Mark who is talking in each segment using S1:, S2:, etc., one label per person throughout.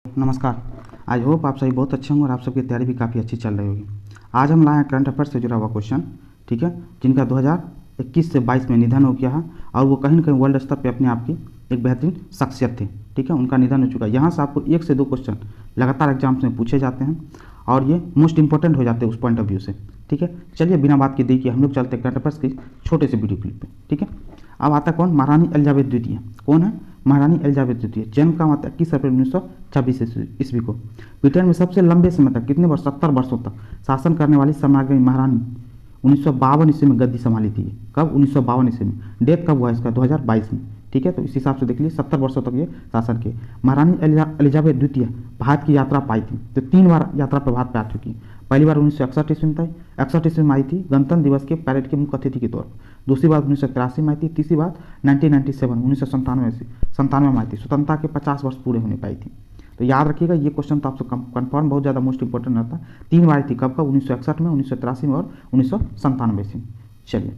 S1: नमस्कार। I hope आप सभी बहुत अच्छे होंगे और आप सबकी तैयारी भी काफ़ी अच्छी चल रही होगी। आज हम लाए हैं करंट अफेयर्स से जुड़ा हुआ क्वेश्चन, ठीक है, जिनका 2021 से 22 में निधन हो गया है और वो कहीं ना कहीं वर्ल्ड स्तर पे अपने आप की एक बेहतरीन शख्सियत थे, ठीक है। उनका निधन हो चुका है। यहाँ से आपको 1 से 2 क्वेश्चन लगातार एग्जाम्स में पूछे जाते हैं और ये मोस्ट इंपॉर्टेंट हो जाते हैं उस पॉइंट ऑफ व्यू से, ठीक है। चलिए बिना बात के देखिए हम लोग चलते हैं करंट अफेयर्स की छोटे से वीडियो क्लिप पे, ठीक है। अब आता कौन? महारानी एलिजाबेथ द्वितीय। कौन है? महारानी एलिजाबेथ द्वितीय। जन्म का आता 21 अप्रैल 1926 ईस्वी को। ब्रिटेन में सबसे लंबे समय तक, कितने वर्ष, 70 वर्षों तक शासन करने वाली सम्राज्ञी महारानी 1952 ईस्वी में गद्दी संभाली थी। कब? 1952 ईस्वी में। डेथ कब हुआ इसका? 2022 में, ठीक है। तो इस हिसाब से देख लीजिए 70 वर्षों तक ये शासन किए। महारानी एलिजाबेथ द्वितीय भारत की यात्रा पाई थी, तो 3 बार यात्रा पर भारत पे आ चुकी है। पहली बार 1961 ईस्वी में 61 ईस्वी में आई थी गणतंत्र दिवस के पैरेड के मुख्य अतिथि के तौर पर। दूसरी बार 1983 में आई थी। तीसरी बार 1997 में आई थी। स्वतंत्रता के 50 वर्ष पूरे होने पाई थी। तो याद रखिएगा ये क्वेश्चन तो आपसे कंफर्म बहुत ज़्यादा मोस्ट इंपॉर्टेंट रहता है। 3 बार थी, कब कब? 1961 में, 1983 में और 1997 में। चलिए,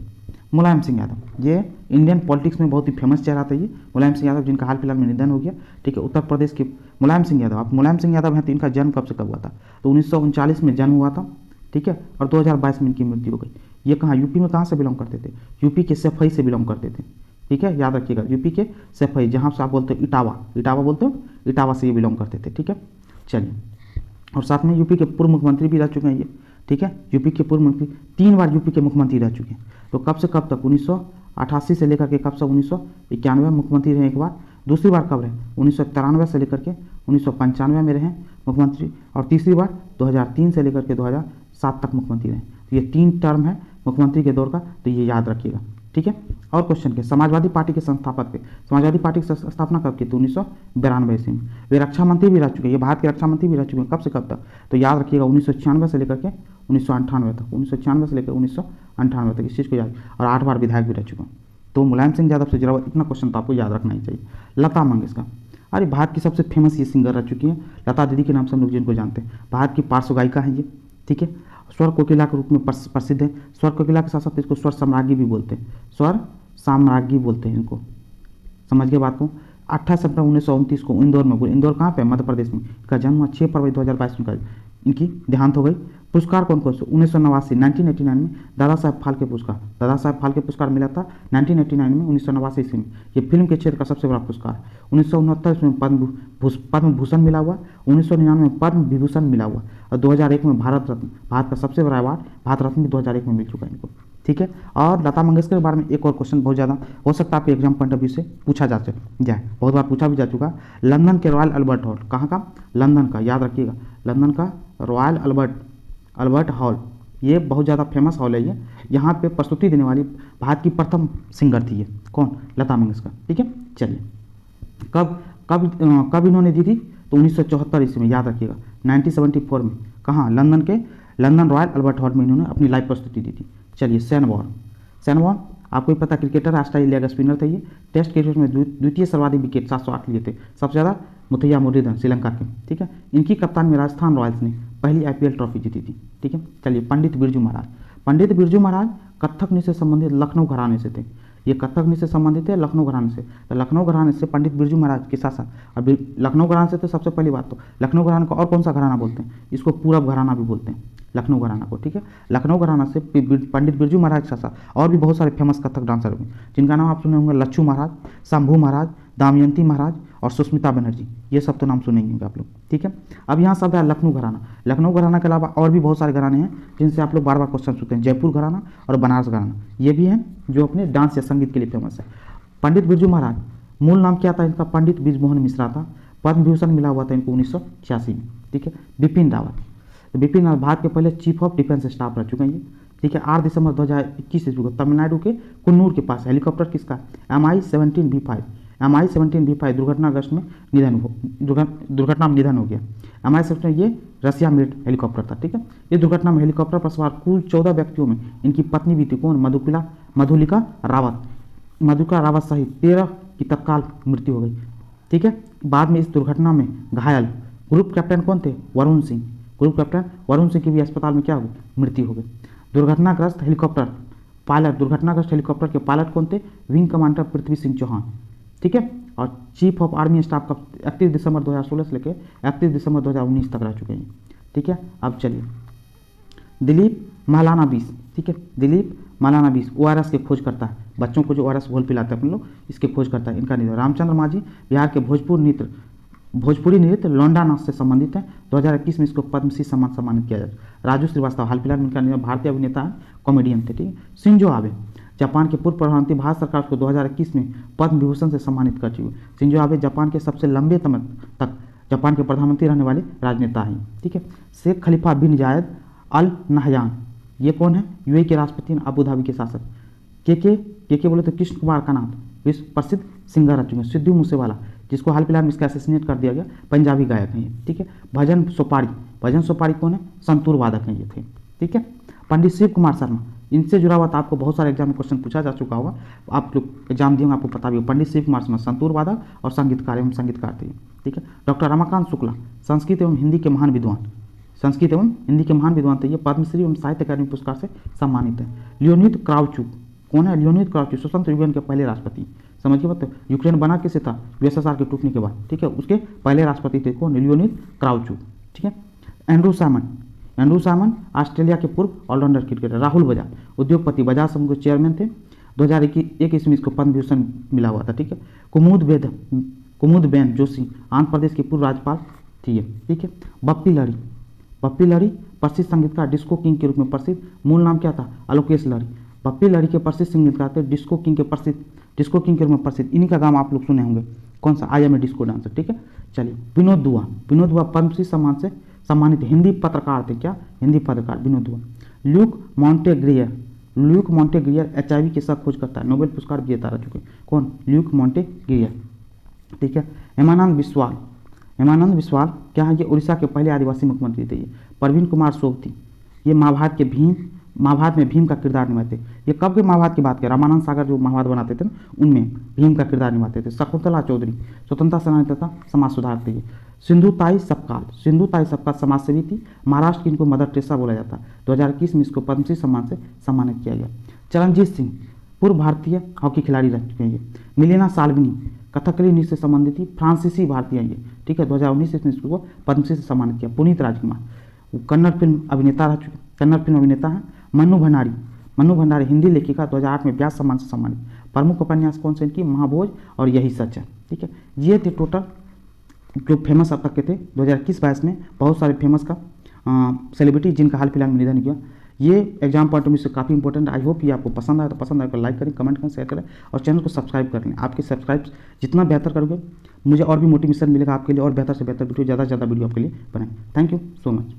S1: मुलायम सिंह यादव, ये इंडियन पॉलिटिक्स में बहुत ही फेमस चेहरा था ये मुलायम सिंह यादव, जिनका हाल फिलहाल में निधन हो गया, ठीक है। उत्तर प्रदेश के मुलायम सिंह यादव, आप मुलायम सिंह यादव हैं तो इनका जन्म कब से कब हुआ था? तो 1939 में जन्म हुआ था, ठीक है, और 2022 में इनकी मृत्यु हो गई। ये कहाँ? यूपी में कहाँ से बिलोंग करते थे? यूपी के सफई से बिलोंग करते थे, ठीक है, याद रखिएगा। यूपी के सफई, जहाँ से आप बोलते हो इटावा बोलते हो, इटावा से ये बिलोंग करते थे, ठीक है। चलिए, और साथ में यूपी के पूर्व मुख्यमंत्री भी रह चुके हैं ये, ठीक है। यूपी के पूर्व मंत्री 3 बार यूपी के मुख्यमंत्री रह चुके हैं। तो कब से कब तक? 1988 से लेकर के कब से 1991 मुख्यमंत्री रहे एक बार। दूसरी बार कब रहे? 1993 से लेकर के 1995 में रहे मुख्यमंत्री। और तीसरी बार 2003 से लेकर के 2007 तक मुख्यमंत्री रहे। तो ये 3 टर्म है मुख्यमंत्री के दौर का, तो ये याद रखिएगा, ठीक है। और क्वेश्चन के समाजवादी पार्टी के संस्थापक थे। समाजवादी पार्टी की स्थापना कब की? तो 1992 ईस्वी में। वे रक्षा मंत्री भी रह चुके हैं, ये भारत के रक्षा मंत्री भी रह चुके हैं। कब से कब तक? तो याद रखिएगा 1996 से लेकर के 1998 तक, 1996 से लेकर 1998 तक, इस चीज़ को याद। और 8 बार विधायक भी रह चुके हैं। तो मुलायम सिंह यादव से जुड़ा हुआ इतना क्वेश्चन तो आपको याद रखना ही चाहिए। लता मंगेशकर, अरे भारत की सबसे फेमस ये सिंगर रह चुकी हैं, लता दीदी के नाम से हम लोग जिनको जानते हैं। भारत की पार्श्व गायिका हैं ये, ठीक है। स्वर कोकिला के रूप में प्रसिद्ध है। स्वर कोकिला के साथ साथ इसको स्वर सम्राज्ञी भी बोलते हैं, स्वर साम्राज्ञी बोलते हैं इनको, समझ गए बात को। 28 सितंबर 1929 को इंदौर में, इंदौर कहाँ पे? मध्य प्रदेश में। इनका जन्म हुआ 6 फरवरी 2022 में इनकी देहांत हो गई। पुरस्कार कौन कौन से? 1989 में दादा साहब फाल्के पुरस्कार मिला था 1989 में, 1989 ईस्वी में। ये फिल्म के क्षेत्र का सबसे बड़ा पुरस्कार है। 1969 में पद्म भूषण मिला हुआ, 1999 में पद्म विभूषण मिला हुआ और 2001 में भारत रत्न, भारत का सबसे बड़ा अवार्ड भारत रत्न भी 2001 में मिल चुका है इनको, ठीक है। और लता मंगेशकर के बारे में एक और क्वेश्चन बहुत ज़्यादा हो सकता है आपके एग्जाम पॉइंट ऑफ व्यू से पूछा जाए, बहुत बार पूछा भी जा चुका। लंदन के रॉयल अल्बर्ट हॉल, कहाँ का? लंदन का, याद रखिएगा, लंदन का रॉयल अल्बर्ट हॉल, ये बहुत ज़्यादा फेमस हॉल है ये। यहाँ पे प्रस्तुति देने वाली भारत की प्रथम सिंगर थी ये। कौन? लता मंगेशकर, ठीक है। चलिए, कब इन्होंने दी थी? तो 1974 ईस्वी में, याद रखिएगा, 1974 में। कहाँ? लंदन रॉयल अल्बर्ट हॉल में इन्होंने अपनी लाइव प्रस्तुति दी थी। चलिए, शेन वॉर्न आपको भी पता, क्रिकेटर, ऑस्ट्रेलिया का स्पिनर थे ये। टेस्ट क्रिकेट में द्वितीय सर्वाधिक विकेट 708 लिए थे, सबसे ज़्यादा मुथैया मुरलीधरन श्रीलंका के, ठीक है। इनकी कप्तानी में राजस्थान रॉयल्स ने पहली IPL ट्रॉफी जीती थी, ठीक है। चलिए, पंडित बिरजू महाराज कथक नृत्य से संबंधित लखनऊ घराने से थे। ये कथक नृत्य से संबंधित है लखनऊ घराने से। तो लखनऊ घराने से पंडित बिरजू महाराज के साथ साथ, अब लखनऊ घराने से तो सबसे पहली बात, तो लखनऊ घराना को और कौन सा घराना बोलते हैं? इसको पूरब घराना भी बोलते हैं, लखनऊ घराना को, ठीक है। लखनऊ घराना से पंडित बिरजू महाराज के साथ और भी बहुत सारे फेमस कथक डांसर हुए, जिनका नाम आप सुने होंगे, लच्छू महाराज, शंभू महाराज, दमयंती महाराज और सुष्मिता बनर्जी। ये सब तो नाम सुनेंगे आप लोग, ठीक है। अब यहाँ सब है लखनऊ घराना के अलावा और भी बहुत सारे घराने हैं जिनसे आप लोग बार बार क्वेश्चन पूछते हैं। जयपुर घराना और बनारस घराना, ये भी हैं जो अपने डांस या संगीत के लिए फेमस है। पंडित बिरजू महाराज, मूल नाम क्या था इनका? पंडित बृजमोहन मिश्रा था। पद्म विभूषण मिला हुआ था इनको 1986 में, ठीक है। बिपिन रावत, तो बिपिन रावत भारत के पहले चीफ ऑफ डिफेंस स्टाफ रह चुके हैं ये, ठीक है। 8 दिसंबर 2021 ईस्वी को तमिलनाडु के कुन्नूर के पास हेलीकॉप्टर किसका? MI-17 V5 दुर्घटनाग्रस्त में दुर्घटना में निधन हो गया। MI-17 ये रशिया मेड हेलीकॉप्टर था, ठीक है। इस दुर्घटना में हेलीकॉप्टर पर सवार कुल 14 व्यक्तियों में इनकी पत्नी भी थी। कौन? मधुलिका रावत सहित 13 की तत्काल मृत्यु हो गई, ठीक है। बाद में इस दुर्घटना में घायल ग्रुप कैप्टन कौन थे? वरुण सिंह की भी अस्पताल में क्या हो गई? मृत्यु हो गई। दुर्घटनाग्रस्त हेलीकॉप्टर पायलट के पायलट कौन थे? विंग कमांडर पृथ्वी सिंह चौहान, ठीक है। और चीफ ऑफ आर्मी स्टाफ कब 31 दिसंबर 2016 से लेकर 31 दिसंबर 2019 तक रह चुके हैं। ठीक है, अब चलिए दिलीप मौलाना 20, ठीक है, दिलीप मौलाना 20 ORS के खोज करता है, बच्चों को जो ORS घोल पिलाते हैं अपन लोग, इसके खोज करता है। इनका निधन। रामचंद्र मांझी बिहार के भोजपुरी नृत्य लौंडा नाच से संबंधित है। 2021 में इसको पद्मश्री सम्मान सम्मानित किया जाए। राजू श्रीवास्तव हाल फिलहाल में इनका निधन, भारतीय अभिनेता है, कॉमेडियन थे। ठीक है, शिंजो आबे जापान के पूर्व प्रधानमंत्री, भारत सरकार को 2021 में पद्म विभूषण से सम्मानित कर चुके। शिंजो आबे जापान के सबसे लंबे समय तक जापान के प्रधानमंत्री रहने वाले राजनेता हैं। ठीक है, शेख खलीफा बिन जायद अल नहयान, ये कौन है? UAE के राष्ट्रपति, अबू धाबी के शासक। के बोले तो कृष्ण कुमार कनात, विश्व प्रसिद्ध सिंगर रह चुके हैं। सिद्धू मूसेवाला, जिसको हाल फिलहाल में इसका असैसिनेट कर दिया गया, पंजाबी गायक हैं ये। ठीक है, भजन सोपारी कौन है? संतूर वादक हैं ये थे। ठीक है, पंडित शिव कुमार शर्मा, इनसे जुड़ा हुआ तो आपको बहुत सारे एग्जाम में क्वेश्चन पूछा जा चुका होगा, आप लोग एग्जाम दिए होंगे, आपको पता भी हो। पंडित शिव कुमार शर्मा संतूर वादक और संगीतकार एवं संगीतकार थे। ठीक है, डॉक्टर रमाकांत शुक्ला, संस्कृत एवं हिंदी के महान विद्वान थे। ये पद्मश्री एवं साहित्य अकादमी पुरस्कार से सम्मानित है। लियोनिद क्राउचुक, कौन है? लियोनिद क्राउचुक स्वतंत्र यूक्रेन के पहले राष्ट्रपति। समझिए बात, यूक्रेन बना कैसे था? USSR के टूटने के बाद। ठीक है, उसके पहले राष्ट्रपति थे कौन? लियोनिद क्राउचुक। ठीक है, एंड्रू साइमन ऑस्ट्रेलिया के पूर्व ऑलराउंडर क्रिकेटर। राहुल बजाज, उद्योगपति, बजाज समूह के चेयरमैन थे। 2021 में इसको पद्म विभूषण मिला हुआ था। ठीक है, कुमुदबेन जोशी, आंध्र प्रदेश की पूर्व राज्यपाल थी ये। ठीक है, बप्पी लहरी प्रसिद्ध संगीतकार, डिस्को किंग के रूप में प्रसिद्ध। मूल नाम क्या था? अलोकेश लहरी। बप्पी लहरी के प्रसिद्ध संगीतकार थे, डिस्को किंग के रूप में प्रसिद्ध। इन्हीं का गाम आप लोग सुने होंगे, कौन सा? I am a disco dancer. ठीक है, चलिए विनोद दुआ पद्मश्री सम्मान से सम्मानित हिंदी पत्रकार थे। क्या? हिंदी पत्रकार विनोद दुआ। ल्यूक मॉन्टेग्रियर HIV के साथ खोज करता है, नोबेल पुरस्कार विजेता रह चुके। कौन? ल्यूक मॉन्टेग्रियर। ठीक है, हेमानंद विश्वाल क्या है? ये उड़ीसा के पहले आदिवासी मुख्यमंत्री थे। ये प्रवीण कुमार सोबती, ये महाभारत में भीम का किरदार निभाते। ये कब के महाभारत की बात करें? रामानंद सागर जो महाभारत बनाते थे ना, उनमें भीम का किरदार निभाते थे। शकुंतला चौधरी, स्वतंत्रता सेनानी तथा समाज सुधारक थे। सिंधुताई सपकाल समाजसेवी थी, महाराष्ट्र की इनको मदर टेरेसा बोला जाता है। 2021 में इसको पद्मश्री सम्मान से सम्मानित किया गया। चरणजीत सिंह, पूर्व भारतीय हॉकी खिलाड़ी रह चुके हैं ये। मिलेना साल्विनी, कथकली नृत्य से संबंधित थी, फ्रांसीसी भारतीय ये। ठीक है, 2019 में इसको पद्मश्री से सम्मानित किया। पुनीत राजकुमार, कन्नड़ फिल्म अभिनेता हैं। मन्नू भंडारी हिंदी लेखिका, 2008 में व्यास सम्मान से सम्मानित। प्रमुख उपन्यास कौन से इनकी? महाभोज और यही सच है। ठीक है, ये थे टोटल जो फेमस अब तक के थे 2021-22 में। बहुत सारे फेमस का सेलिब्रिटी जिनका हाल फिलहाल में निधन किया। ये एग्जाम पॉइंट ऑफ व्यू से काफ़ी इंपॉर्टेंट। आई होप ये आपको पसंद आया, तो पसंद आए तो लाइक करें, कमेंट करें, शेयर करें और चैनल को सब्सक्राइब कर लें। आपके सब्सक्राइब जितना बेहतर करोगे, मुझे और भी मोटिवेशन मिलेगा आपके लिए, और बेहतर से बेहतर वीडियो, ज़्यादा से ज़्यादा वीडियो आपके लिए बनाएं। Thank you so much.